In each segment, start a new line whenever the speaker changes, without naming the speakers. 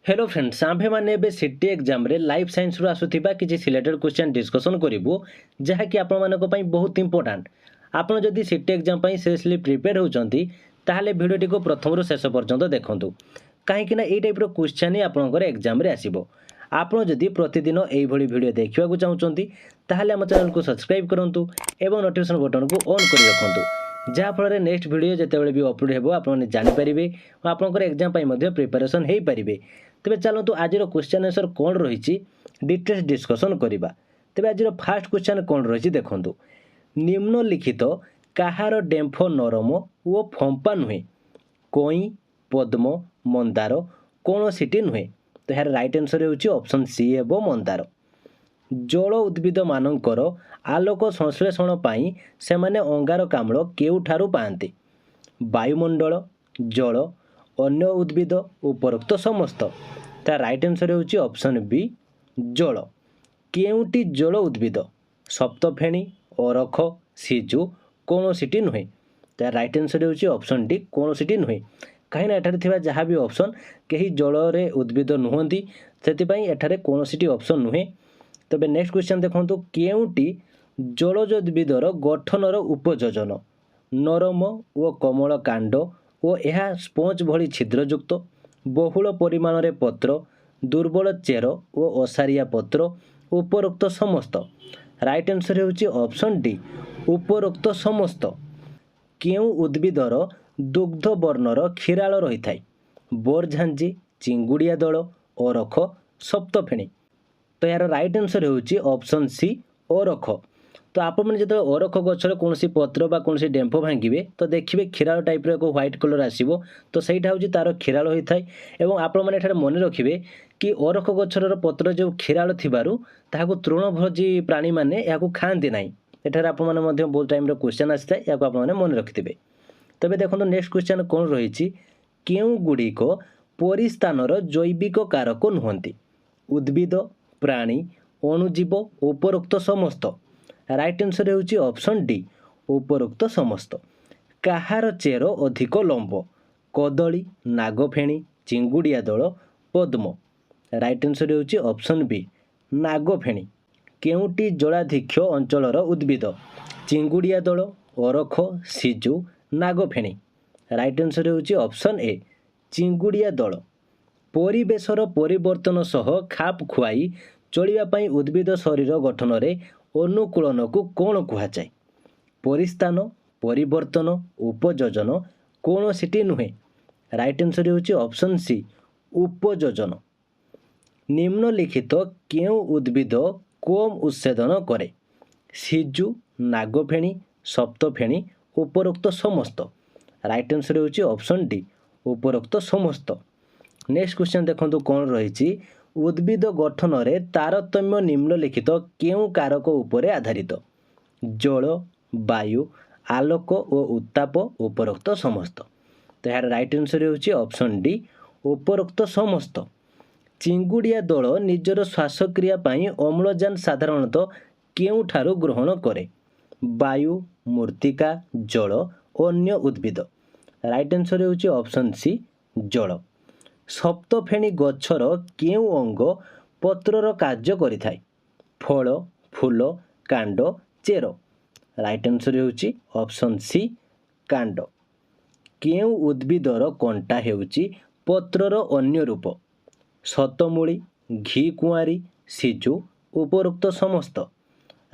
Hello friends आम्भेମାନେ ଏବେ city ଏକ୍ଜାମରେ life ସାଇନ୍ସରୁ ଆସୁଥିବା କିଛି ସିଲେକ୍ଟେଡ୍ କ୍ୱେଶ୍ଚନ୍ ଡିସ୍କସନ୍ କରିବୁ ଯାହାକି ଆପଣମାନଙ୍କ ପାଇଁ ବହୁତ ଇମ୍ପୋର୍ଟାଣ୍ଟ। ଆପଣ ଯଦି ସିଟି ଏକ୍ଜାମ ପାଇଁ ସିରିୟସଲି ପ୍ରିପେୟାର ହେଉଛନ୍ତି ତାହେଲେ ଭିଡ଼ିଓଟିକୁ ପ୍ରଥମରୁ ଶେଷ ପର୍ଯ୍ୟନ୍ତ ଦେଖନ୍ତୁ, କାହିଁକିନା ଏଇ ଟାଇପ୍ର କ୍ୱେଶ୍ଚନ୍ ହିଁ ଆପଣଙ୍କର ଏକ୍ଜାମରେ ଆସିବ। ଆପଣ ଯଦି ପ୍ରତିଦିନ ଏଇଭଳି ଭିଡ଼ିଓ ଦେଖିବାକୁ ଚାହୁଁଛନ୍ତି ତାହେଲେ ଆମ ଚ୍ୟାନେଲକୁ ସବସ୍କ୍ରାଇବ୍ କରନ୍ତୁ ଏବଂ ନୋଟିଫିକେସନ୍ ବଟନକୁ ଅନ୍ କରି ରଖନ୍ତୁ, ଯାହାଫଳରେ ନେକ୍ସଟ ଭିଡ଼ିଓ ଯେତେବେଳେ ବି ଅପଲୋଡ଼ ହେବ ଆପଣମାନେ ଜାଣିପାରିବେ ଓ ଆପଣଙ୍କର ଏକ୍ଜାମ ପାଇଁ ମଧ୍ୟ ପ୍ରିପାରେସନ୍ ହୋଇପାରିବେ। ତେବେ ଚାଲନ୍ତୁ ଆଜିର କ୍ୱେଶ୍ଚନ୍ ଆନ୍ସର୍ କ'ଣ ରହିଛି ଡିଟେଲ୍ସ ଡିସ୍କସନ୍ କରିବା। ତେବେ ଆଜିର ଫାର୍ଷ୍ଟ କ୍ୱେଶ୍ଚନ୍ କ'ଣ ରହିଛି ଦେଖନ୍ତୁ, ନିମ୍ନଲିଖିତ କାହାର ଡେମ୍ଫ ନରମ ଓ ଫମ୍ପା ନୁହେଁ? କଇଁ, ପଦ୍ମ, ମନ୍ଦାର କୌଣସିଟି ନୁହେଁ। ତ ଏହାର ରାଇଟ୍ ଆନ୍ସର୍ ହେଉଛି ଅପସନ୍ ସି ହେବ ମନ୍ଦାର। ଜଳ ଉଦ୍ଭିଦମାନଙ୍କର ଆଲୋକ ସଂଶ୍ଳେଷଣ ପାଇଁ ସେମାନେ ଅଙ୍ଗାରକାମ୍ଳ କେଉଁଠାରୁ ପାଆନ୍ତି? ବାୟୁମଣ୍ଡଳ, ଜଳ, ଅନ୍ୟ ଉଦ୍ଭିଦ, ଉପରୋକ୍ତ ସମସ୍ତ। ତା ରାଇଟ୍ ଆନ୍ସର୍ ହେଉଛି ଅପସନ୍ ବି ଜଳ। କେଉଁଟି ଜଳ ଉଦ୍ଭିଦ? ସପ୍ତଫେଣି, ଅରଖ, ସିଜୁ କୌଣସିଟି ନୁହେଁ। ତା ରାଇଟ୍ ଆନ୍ସର୍ ହେଉଛି ଅପସନ୍ ଡି କୌଣସିଟି ନୁହେଁ। କାହିଁକିନା ଏଠାରେ ଥିବା ଯାହା ବି ଅପସନ୍ କେହି ଜଳରେ ଉଦ୍ଭିଦ ନୁହନ୍ତି, ସେଥିପାଇଁ ଏଠାରେ କୌଣସିଟି ଅପସନ୍ ନୁହେଁ। ତେବେ ନେକ୍ସଟ କ୍ୱେଶ୍ଚନ୍ ଦେଖନ୍ତୁ, କେଉଁଟି ଜଳଜ ଉଦ୍ଭିଦର ଗଠନର ଉପଯୋଜନ? ନରମ ଓ କୋମଳ କାଣ୍ଡ ଓ ଏହା ସ୍ପଞ୍ଜ ଭଳି ଛିଦ୍ରଯୁକ୍ତ, ବହୁଳ ପରିମାଣରେ ପତ୍ର, ଦୁର୍ବଳ ଚେର ଓ ଓସାରିଆ ପତ୍ର, ଉପରୋକ୍ତ ସମସ୍ତ। ରାଇଟ୍ ଆନ୍ସର୍ ହେଉଛି ଅପସନ୍ ଡି ଉପରୋକ୍ତ ସମସ୍ତ। କେଉଁ ଉଦ୍ଭିଦର ଦୁଗ୍ଧ ବର୍ଣ୍ଣର କ୍ଷୀରାଳ ରହିଥାଏ? ବୋରଝାଞ୍ଜି, ଚିଙ୍ଗୁଡ଼ିଆ ଦଳ, ଅରଖ, ସପ୍ତଫେଣି। ତ ଏହାର ରାଇଟ୍ ଆନ୍ସର୍ ହେଉଛି ଅପସନ୍ ସି ଅରଖ। ତ ଆପଣମାନେ ଯେତେବେଳେ ଅରଖ ଗଛର କୌଣସି ପତ୍ର ବା କୌଣସି ଡେମ୍ଫ ଭାଙ୍ଗିବେ ତ ଦେଖିବେ କ୍ଷୀରାଳ ଟାଇପ୍ର ଏକ ହ୍ୱାଇଟ୍ କଲର୍ ଆସିବ, ତ ସେଇଟା ହେଉଛି ତା'ର କ୍ଷୀରାଳ ହୋଇଥାଏ। ଏବଂ ଆପଣମାନେ ଏଠାରେ ମନେ ରଖିବେ କି ଅରଖ ଗଛର ପତ୍ର ଯେଉଁ କ୍ଷୀରାଳ ଥିବାରୁ ତାହାକୁ ତୃଣଭୋଜୀ ପ୍ରାଣୀମାନେ ଏହାକୁ ଖାଆନ୍ତି ନାହିଁ। ଏଠାରେ ଆପଣମାନେ ମଧ୍ୟ ବହୁତ ଟାଇମ୍ର କ୍ୱେଶ୍ଚନ୍ ଆସିଥାଏ, ଏହାକୁ ଆପଣମାନେ ମନେ ରଖିଥିବେ। ତେବେ ଦେଖନ୍ତୁ ନେକ୍ସଟ କ୍ୱେଶ୍ଚନ୍ କ'ଣ ରହିଛି, କେଉଁଗୁଡ଼ିକ ପରିସ୍ଥାନର ଜୈବିକ କାରକ ନୁହନ୍ତି? ଉଦ୍ଭିଦ, ପ୍ରାଣୀ, ଅଣୁଜୀବ, ଉପରୋକ୍ତ ସମସ୍ତ। ରାଇଟ୍ ଆନ୍ସର୍ ହେଉଛି ଅପସନ୍ ଡି ଉପରୋକ୍ତ ସମସ୍ତ। କାହାର ଚେର ଅଧିକ ଲମ୍ବ? କଦଳୀ, ନାଗଫେଣି, ଚିଙ୍ଗୁଡ଼ିଆ ଦଳ, ପଦ୍ମ। ରାଇଟ୍ ଆନ୍ସର୍ ହେଉଛି ଅପସନ୍ ବି ନାଗଫେଣି। କେଉଁଟି ଜଳାଧିକ୍ୟ ଅଞ୍ଚଳର ଉଦ୍ଭିଦ? ଚିଙ୍ଗୁଡ଼ିଆ ଦଳ, ଅରଖ, ସିଜୁ, ନାଗଫେଣି। ରାଇଟ୍ ଆନ୍ସର୍ ହେଉଛି ଅପସନ୍ ଏ ଚିଙ୍ଗୁଡ଼ିଆ ଦଳ। ପରିବେଶର ପରିବର୍ତ୍ତନ ସହ ଖାପ ଖୁଆଇ ଚଳିବା ପାଇଁ ଉଦ୍ଭିଦ ଶରୀର ଗଠନରେ ଅନୁକୂଳନକୁ କ'ଣ କୁହାଯାଏ? ପରିସ୍ଥାନ, ପରିବର୍ତ୍ତନ, ଉପଯୋଜନ କୌଣସିଟି ନୁହେଁ। ରାଇଟ୍ ଆନ୍ସର୍ ହେଉଛି ଅପସନ୍ ସି ଉପଯୋଜନ। ନିମ୍ନଲିଖିତ କେଉଁ ଉଦ୍ଭିଦ କୋମ୍ ଉଚ୍ଛେଦନ କରେ? ସିଜୁ, ନାଗଫେଣି, ସପ୍ତଫେଣି, ଉପରୋକ୍ତ ସମସ୍ତ। ରାଇଟ୍ ଆନ୍ସର୍ ହେଉଛି ଅପସନ୍ ଡି ଉପରୋକ୍ତ ସମସ୍ତ। ନେକ୍ସଟ କ୍ୱେଶ୍ଚନ୍ ଦେଖନ୍ତୁ କ'ଣ ରହିଛି, ଉଦ୍ଭିଦ ଗଠନରେ ତାରତମ୍ୟ ନିମ୍ନଲିଖିତ କେଉଁ କାରକ ଉପରେ ଆଧାରିତ? ଜଳ, ବାୟୁ, ଆଲୋକ ଓ ଉତ୍ତାପ, ଉପରୋକ୍ତ ସମସ୍ତ। ତ ଏହାର ରାଇଟ୍ ଆନ୍ସର୍ ହେଉଛି ଅପସନ୍ ଡି ଉପରୋକ୍ତ ସମସ୍ତ। ଚିଙ୍ଗୁଡ଼ିଆ ଦଳ ନିଜର ଶ୍ୱାସକ୍ରିୟା ପାଇଁ ଅମ୍ଳଜାନ ସାଧାରଣତଃ କେଉଁଠାରୁ ଗ୍ରହଣ କରେ? ବାୟୁ, ମୃତ୍ତିକା, ଜଳ, ଅନ୍ୟ ଉଦ୍ଭିଦ। ରାଇଟ୍ ଆନ୍ସର୍ ହେଉଛି ଅପସନ୍ ସି ଜଳ। ସପ୍ତଫେଣି ଗଛର କେଉଁ ଅଙ୍ଗ ପତ୍ରର କାର୍ଯ୍ୟ କରିଥାଏ? ଫଳ, ଫୁଲ, କାଣ୍ଡ, ଚେର। ରାଇଟ୍ ଆନ୍ସର୍ ହେଉଛି ଅପସନ୍ ସି କାଣ୍ଡ। କେଉଁ ଉଦ୍ଭିଦର କଣ୍ଟା ହେଉଛି ପତ୍ରର ଅନ୍ୟ ରୂପ? ଶତମୂଳି, ଘିକୁଆଁରୀ, ସିଜୁ, ଉପରୋକ୍ତ ସମସ୍ତ।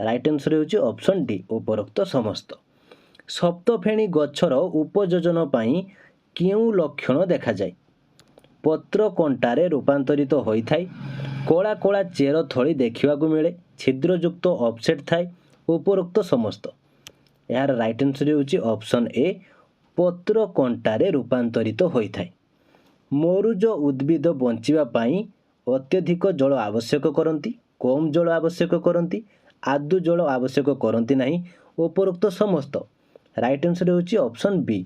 ରାଇଟ୍ ଆନ୍ସର୍ ହେଉଛି ଅପସନ୍ ଡି ଉପରୋକ୍ତ ସମସ୍ତ। ସପ୍ତଫେଣି ଗଛର ଉପଯୋଜନ ପାଇଁ କେଉଁ ଲକ୍ଷଣ ଦେଖାଯାଏ? ପତ୍ର କଣ୍ଟାରେ ରୂପାନ୍ତରିତ ହୋଇଥାଏ, କଳା କଳା ଚେର ଥଳି ଦେଖିବାକୁ ମିଳେ, ଛିଦ୍ରଯୁକ୍ତ ଅଫ୍ସେଟ୍ ଥାଏ, ଉପରୋକ୍ତ ସମସ୍ତ। ଏହାର ରାଇଟ୍ ଆନ୍ସର୍ ହେଉଛି ଅପସନ୍ ଏ ପତ୍ର କଣ୍ଟାରେ ରୂପାନ୍ତରିତ ହୋଇଥାଏ। ମରୁଜ ଉଦ୍ଭିଦ ବଞ୍ଚିବା ପାଇଁ ଅତ୍ୟଧିକ ଜଳ ଆବଶ୍ୟକ କରନ୍ତି, କମ୍ ଜଳ ଆବଶ୍ୟକ କରନ୍ତି, ଆଦୌ ଜଳ ଆବଶ୍ୟକ କରନ୍ତି ନାହିଁ, ଉପରୋକ୍ତ ସମସ୍ତ। ରାଇଟ୍ ଆନ୍ସର୍ ହେଉଛି ଅପସନ୍ ବି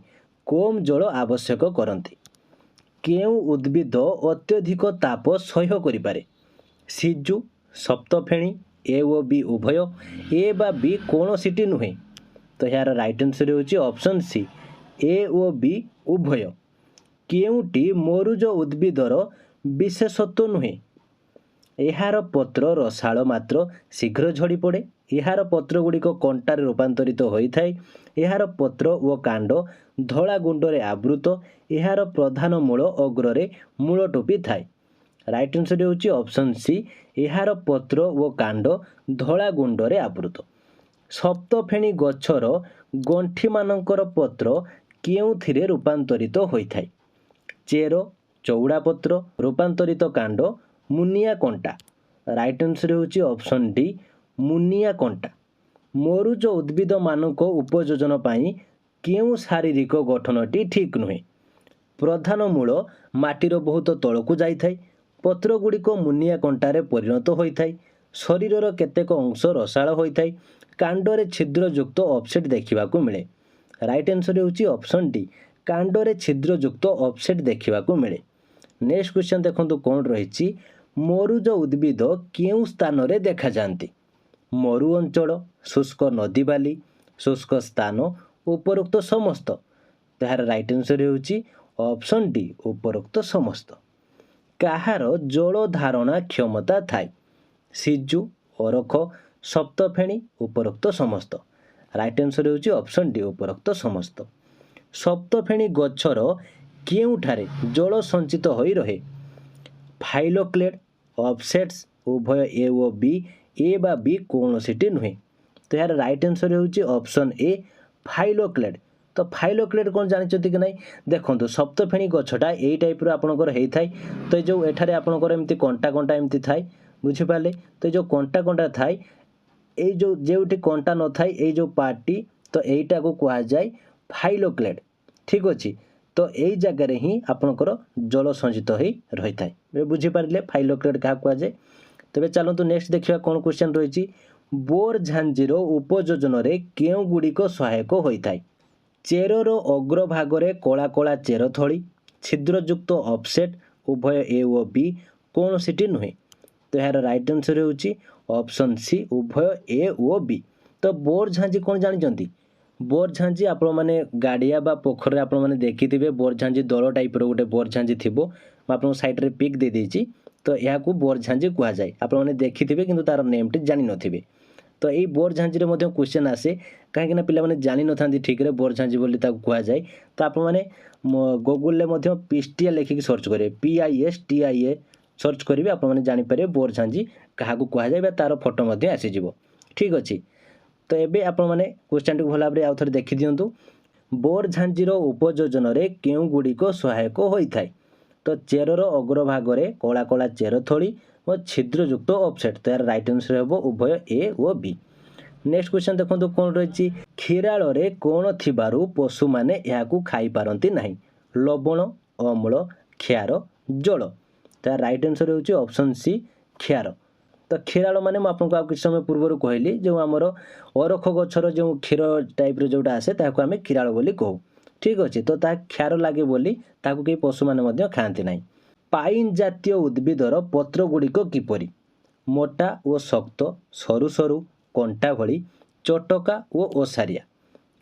କମ୍ ଜଳ ଆବଶ୍ୟକ କରନ୍ତି। କେଉଁ ଉଦ୍ଭିଦ ଅତ୍ୟଧିକ ତାପ ସହ୍ୟ କରିପାରେ? ସିଜୁ, ସପ୍ତଫେଣି, ଏ ଓ ବି ଉଭୟ, ଏ ବା ବି କୌଣସିଟି ନୁହେଁ। ତ ଏହାର ରାଇଟ୍ ଆନ୍ସର୍ ହେଉଛି ଅପସନ୍ ସି ଏ ଓ ବି ଉଭୟ। କେଉଁଟି ମରୁଜ ଉଦ୍ଭିଦର विशेषत्व नुहे। एहार पत्र रसाळ मात्र शीघ्र झड़ी पड़े। एहार पत्र गुड़िक कंटार रूपांतरित होता है। एहार पत्र ओ कांड धला गुंडरे आवृत। एहार प्रधान मूल अग्रे मूल टोपी थाए। राइट आंसर होची ऑप्शन सी, एहार पत्र ओ कांड धला गुंडरे आवृत। सप्तफेणी गछर गंठी मानकर पत्र केउथिरे रूपांतरित होता है? चेर, चौड़ा पत्र, रूपांतरित कांड, मुनिया कंटा। राइट आंसर होची ऑप्शन डी, मुनिया कंटा। मरुज उद्भिद मानक उपयोजन पाई केउ शारीरिक गठनटी ठीक नुहे? प्रधान मूल माटीर बहुत तलकू जाइथाय। पत्र गुड़िक मुनिया कंटारे परिणत होइथाय। शरीरर केतेक अंश रसाळ होइथाय। कांडरे छिद्रयुक्त ऑफसेट देखिबाकू मिले। राइट आंसर होची ऑप्शन डी, कांडरे छिद्रयुक्त ऑफसेट देखिबाकू मिले। नेक्स्ट क्वेश्चन देखंतु कोन रहिछि? मरुज उद्भिद केउ स्थान रे देखा जांती? मरु अंचल, शुष्क नदी बाली, शुष्क स्थान, उपरोक्त समस्त। ताहार राइट आंसर होची ऑप्शन डी, उपरोक्त समस्त। काहार जल धारणा क्षमता थाए? सिजु, अरख, सप्तफेणी, उपरोक्त समस्त। राइट आंसर होची ऑप्शन डी, उपरोक्त समस्त। सप्तफेणी गछर केउठारे जल संचित होई रहे? फाइलोक्लेड, ऑफसेट्स, उभय ए ओ बी, ए बा बी कौनसीटी नुहे। तो यार राइट आंसर होची ऑप्शन ए, फाइलोक्लेड। तो फाइलोक्लेड कौन जानिछथि कि नहीं? देखंतु सप्तफेणी गछटा एई टाइप रो आपनकर हेई थाय। तो जो एठारे आपनकर एमती कंटा कंटा एमती थाय, बुझि पाले? तो जो कंटा कंटा थाय, एई जो जेउठी कंटा न थाय, एई जो पार्टी, तो एईटा को कुहा जाय फाइलोक्लेड। ठीक अछि। तो एई जगह रे ही आपनकर जल संचित होई रही थाय। ए बुझि पारिले फाइलोक्लेड का कुहा जाय। तबे चलंतु नेक्स्ट देखिबा कोन क्वेश्चन रहिछि? बोर झांझीर उपयोजन रे केउ गुड़िक सहायक होइथाय? चेरर अग्रभागरे कला कला चेर थली, छिद्रयुक्त ऑफसेट, उभय ए ओ बी कौनसीटी नुहे। तो यार राइट आंसर होची ऑप्शन सी, उभय ए ओ बी। तो बोर झांझी कौन जानिचंती? बोर झांझी आपण माने गाड़िया बा पोखर आपण माने देखिथिबे। बोर झांझी दल टाइप रो गोटे बोर झांझी थिबो। आपण साइड रे पिक दे देछि। तो या को बोर झांझी कुहा जाय। आपण माने देखिथिबे किंतु तार नेम टी जानि नथिबे। तो एई बोर झांझी रे मध्ये क्वेश्चन आसे, काहे कि ना पिला माने जानि नथांती ठीक रे बोर झांझी बोली ताको कुहा जाय। तो आपण माने गूगल ले मध्ये पिस्टिया लेखिक सर्च करे, PISTIA सर्च करिवे, आपण माने जानि पारे बोर झांझी काहाकू कुहा जाय बा तार फोटो मध्ये आसी जिवो। ठीक अछि। तो एबे आपण माने क्वेश्चन टी भला भाबरे आउथरे देखि दियंतु। बोर झांझीर उपयोजन रे केउ गुड़िक सहायक होइथाय? तो चेरर अग्रभागरे कला कला चेर थली और छिद्रयुक्त ऑफसेट। तो यार राइट आंसर हेबो उभय ए ओ बी। नेक्स्ट क्वेश्चन देखंतु कोन रहिछि? खीराळ रे कोन थिबारु पशु माने याकू खाई पारंती नाही? लवण, अम्ल, क्षार, जल। तो यार राइट आंसर होछि ऑप्शन सी, क्षार। तो क्षीराळ माने म आपनको आ किछ समय पूर्व कहली, जो हमर अरख गछर जो क्षीर टाइप रो जोटा आसे ताको आमे क्षीराळ बोली कहू। ठीक अछि। तो ता क्षार लागे बोली ताको के पशु माने मध्ये खांती नाही। पाइन जातीय उद्भिदर पत्र गुड़िक किपरि? मोटा ओ शक्त, सरू सरू, कंटा भली, चटका ओ ओसारिया।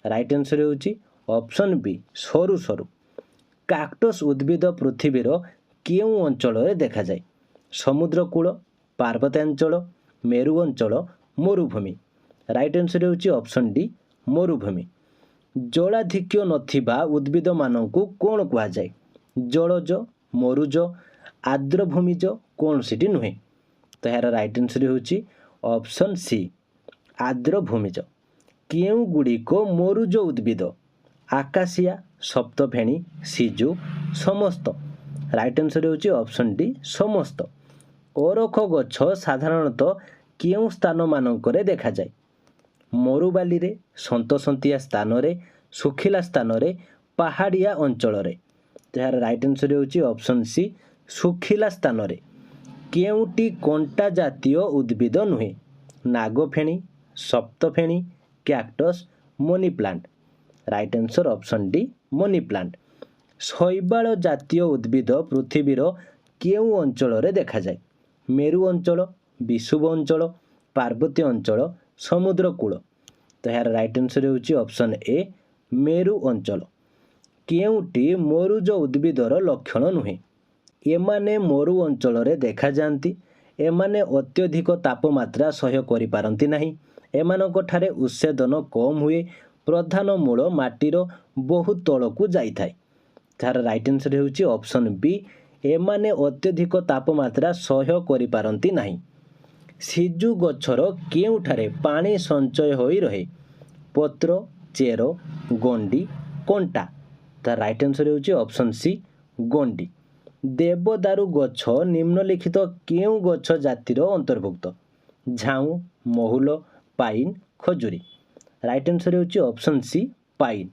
राइट आंसर होछि ऑप्शन बी, सरू सरू। काक्टस उद्भिद पृथ्वीर केउ अंचल रे देखा जाय? समुद्रकूल, पार्वत्यांचल, मेरु अंचल, मरुभूमि। राइट आंसर होछि ऑप्शन डी, मरुभूमि। जलाधिक्य नथिबा उद्भिद मानकू कोन कुहा जाय? जलज, मरुज, आर्द्रभूमिज कौनसीटी नुहे। तो यार राइट आंसर होछि ऑप्शन सी, आर्द्रभूमिज। केउ गुड़िक मरुज उद्भिद? आकाशिया, सप्तफेणी, सिजु, समस्त। राइट आंसर होछि ऑप्शन डी, समस्त। अरख गछ साधारणतः केउ स्थान मानकरे देखा जाय? मरुबाली रे, सन्तसंतिया स्थान रे, सुखिला स्थान रे, पहाड़िया अंचल रे। तो यार राइट आंसर होछि ऑप्शन सी, सुखिला स्थान रे। केउटी कंटा जातीय उद्भिद नुहे? नागफेणी, सप्तफेणी, cactus, money plant. Right answer option D, money plant. शैवाल जातीय उद्भिद पृथ्वीर केउ अंचल रे देखा जाय? मेरु अंचल, विषुव अंचल, पार्वत्य अंचल, समुद्रकूल। तो यार राइट आंसर होछि ऑप्शन ए, मेरु अंचल। केउटी मरुज उद्भिदर लक्षण नुहे? एमाने मरु अंचल देखा जाती। एमाने अत्यधिक तापमात्रा सह्य करिपारंती नाही। एमानक ठारे उत्सेदन कम हुए। प्रधान मूल माटीर बहुत तलकू जाइथाए। तार राइट आंसर होउची ऑप्शन बी। एमाने अत्यधिक तापमात्रा सह्य करिपारंती नाही। सिजु गछर केउठारे पानी संचय होई रहे? पत्र, चेर, गंडी, कंटा। तार राइट आंसर होउची ऑप्शन सी गंडी। देवदारू गछ निम्नलिखित केउ गछ जातिर अंतर्भुक्त? झाऊ, महुल, पाइन, खजुरी। राइट आंसर होउची ऑप्शन सी पाइन।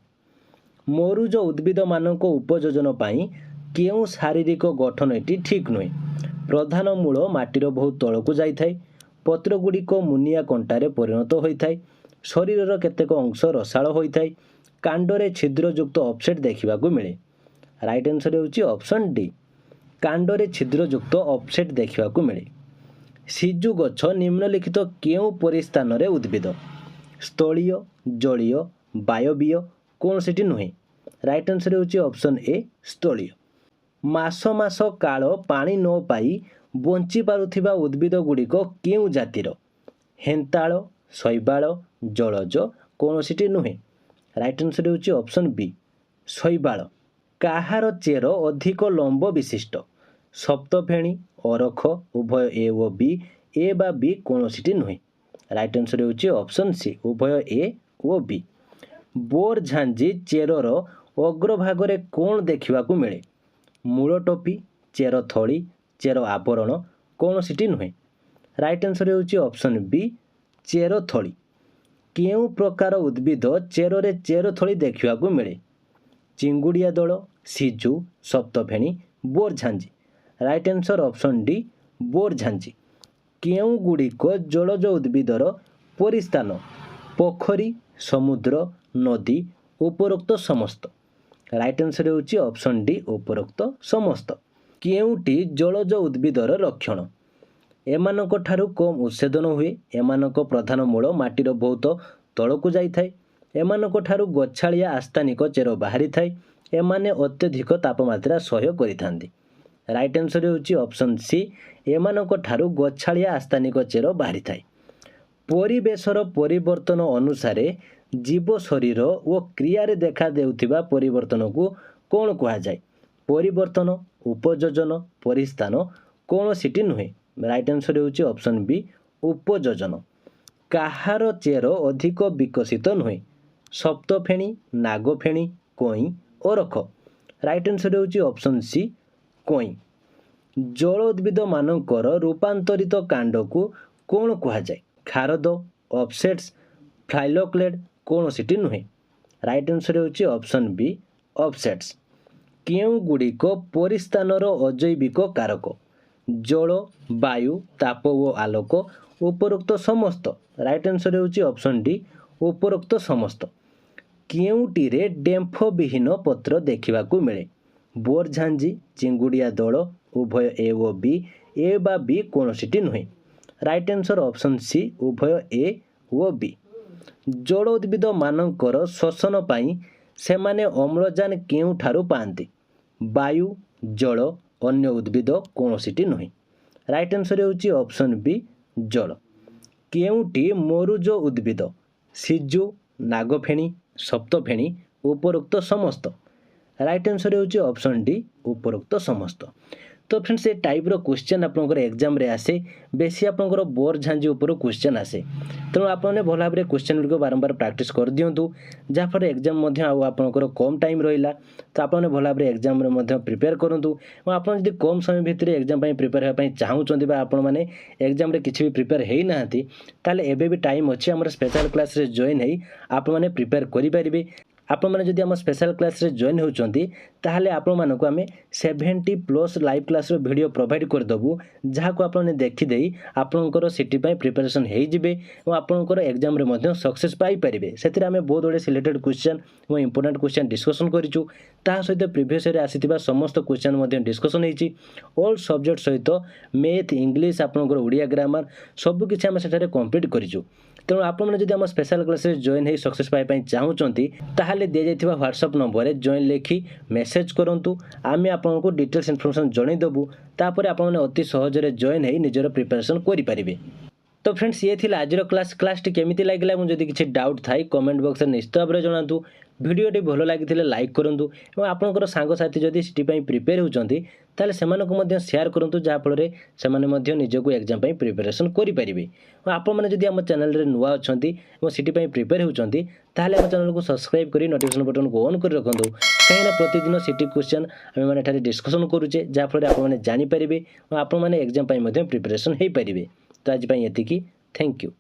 मरुज उद्भिद मानक उपयोजन पाई केउ शारीरिक गठन एटी ठीक नुहे? प्रधान मूल माटीर बहुत तलकू जाइथाए। पत्र गुड़िक मुनिया कंटारे परिणत होइथाए। शरीरर केतेक अंश रसाळ होइथाए। कांडरे छिद्रयुक्त ऑफसेट देखिबाकू मिले। राइट आंसर होउची ऑप्शन डी। कांडरे छिद्रयुक्त ऑफसेट देखिबाकू मिले। सिजु गछ निम्नलिखित केउ परिस्थान रे उद्भिद? स्थलीय, जलीय, बायबीय, कौनसिटी नुहे? राइट आंसर होउची ऑप्शन ए स्थलीय। मास मास काल पानी न पाई बंची पारुथिबा उद्भिद गुड़िक केउ जातिर? हेन्ताळ, शैवाळ, जलज, कौनसिटी नुहे? राइट आंसर होउची ऑप्शन बी शैवाळ। काहार चेर अधिक लंब विशिष्ट? सप्तफेणी, अरख, उभय ए ओ बी, ए बा बी कौनसिटी नुहे? राइट आंसर होउची ऑप्शन सी उभय ए ओ बी। बोर झांझी चेरर अग्रभागरे कौन देखिबाकू मिले? मूल टोपी, चेर थली, चेर आवरण, कौनसिटी नुहे? राइट आंसर होउची ऑप्शन बी चेर थली। केउ प्रकार उद्भिद चेରରେ चेर थली देखिबाकू मिले? चिंगुड़िया दल, सिजु, सप्तफेणी, बोर झांझी। राइट आंसर ऑप्शन डी बोर झांझी। केउ गुड़िक जलज उद्भिदर परिस्थान? पोखरी, समुद्र, नदी, उपरोक्त समस्त। राइट आंसर होउची ऑप्शन डी उपरोक्त समस्त। केउटी जलज उद्भिदर लक्षण? एमानक ठारू कम उत्सेदन हुए। एमानक प्रधान मूल माटीर बहुत तलकू जाइथाए। एमानक ठारू गछाଳିया आस्थानिक चेर बाहरी थाए। एमाने अत्यधिक तापमात्रा सह्य करिथांती। राइट आंसर होउची ऑप्शन सी एमानक ठारू गछाଳିया आस्थानिक चेर बाहरी थाए। परिवेशर परिवर्तन अनुसारे जीव शरीर ओ क्रिया देखा देउथिबा परिवर्तन को कौन कहा जाए? परिवर्तन, उपयोजन, परिस्थान, कौनसिटी नुहे? राइट आंसर होउची ऑप्शन बी उपयोजन। काहार चेर अधिक विकसित नुहे? सप्तफेणी, नागफेणी, कोई, अरख। राइट आंसर होउची ऑप्शन सी कोई। जल उद्भिद मानकर रूपांतरित कांड को कौन कहा जाए? खारद, ऑफसेट्स, फ्लाइलोक्लेड, कौनसिटी नुहे? राइट आंसर होउची ऑप्शन बी ऑफसेट्स। केउ गुड़िक परिस्थानर अजैविक कारक? जल, वायु, ताप ओ आलोक, उपरोक्त समस्त। राइट आंसर होउची ऑप्शन डी उपरोक्त समस्त। केउटीरे डेम्फ विहीन पत्र देखिबाकू मिले? बोर झांझी, चिंगुड़िया दल, उभय ए ओ बी, ए बा बी कौनसिटी नुहे? राइट आंसर ऑप्शन सी उभय ए ओ बी। जल उद्भिद मानकर श्वसन पाई सेमाने अम्लजान केउठारू पाआंती? वायु, जल, अन्य उद्भिद, कौनसिटी नुहे? राइट आंसर होउची ऑप्शन बी जल। केउटी मरुज उद्भिद? सिजु, नागफेणी, सप्तफेणी, उपरोक्त समस्त। राइट आंसर होउची ऑप्शन डी उपरोक्त समस्त। तो फ्रेंड्स ये टाइप्र क्वेश्चन आपंकर एग्जाम रे आसे बेसी आपंकर बोर झांझी उपर क्वेश्चन आसे तेणु आपने भल भाव क्वेश्चन गुड़िक बारंबार प्रैक्टिस कर दिंतु जहाँफल एग्जाम आपंकर कम टाइम रहा तो आपने भल भाव एग्जाम प्रिपेयर करूँ आप कम समय भितर एग्जाम प्रिपेयर होगापी चाहूँगी आपने एग्जाम किसी भी प्रिपेयर हो ना ताले एबे भी टाइम अच्छी आम स्पेशल क्लास रे जॉइन है आपने प्रिपेयर करेंगे आपण मैंने जदि आम स्पेशल क्लास रे जॉइन होती ताहले आपण मानक आम 70+ लाइव क्लास रो वीडियो प्रोवाइड करदेबू जहाँ को आपने देखीदे आपणकर सीटी प्रिपेरेसन हो आपणकर एग्जाम रे मध्य सक्सेस पाई पारिबे से आम बहुत गुड़े सिलेक्टेड क्वेश्चन और इंपोर्टेंट क्वेश्चन डिस्कसन करूँ सहित प्रीवियस ईयर आसीथिबा समस्त क्वेश्चन डिस्कसन होती ऑल सब्जेक्ट सहित मैथ इंग्लिश आपणकर ओडिया ग्रामर सबकि आम से कंप्लीट करूँ तेणु आपने जब आम स्पेशल क्लास रे जॉइन हो सक्सेस पाइबा चाहूँगी ताहले तले दि जाइथिबा व्हाट्सएप नंबर रे जॉइन लिखि मेसेज करंतु आमे आपनको डिटेल्स इन्फॉर्मेशन जणै देबु तापर आपण माने अति सहज रे जॉइन हेई निजर प्रिपरेशन करि परिबे। तो फ्रेंड्स ये थिला आजिर क्लास केमिति लागिला एवं जदि किछि डाउट थाई कमेंट बॉक्स रे निश्चित भाबरे जणांतु। भिडियोटी भल लागिथिले लाइक करंतु एवं आपनकर सांग साथी जदि सिटी पई प्रिपेयर होउचंती ताले सेमानको मध्य शेयर करंतु जा फल रे सेमाने मध्य निजको एग्जाम पई प्रिपरेशन करि परिबे। आपण माने जदि हम चैनल रे नुवा अछंती एवं सिटी पई प्रिपेयर होउचंती ताले हम चैनल को सब्सक्राइब करी नोटिफिकेशन बटन को ऑन कर रखंतु कहीं ना प्रतिदिन सिटी क्वेश्चन हम माने ठारे डिस्कशन करूचे जा फल रे आपण माने जानि परिबे और आपण माने एग्जाम पई मध्य प्रिपरेशन हेई परिबे। तो आज पई एतिकी थैंक यू।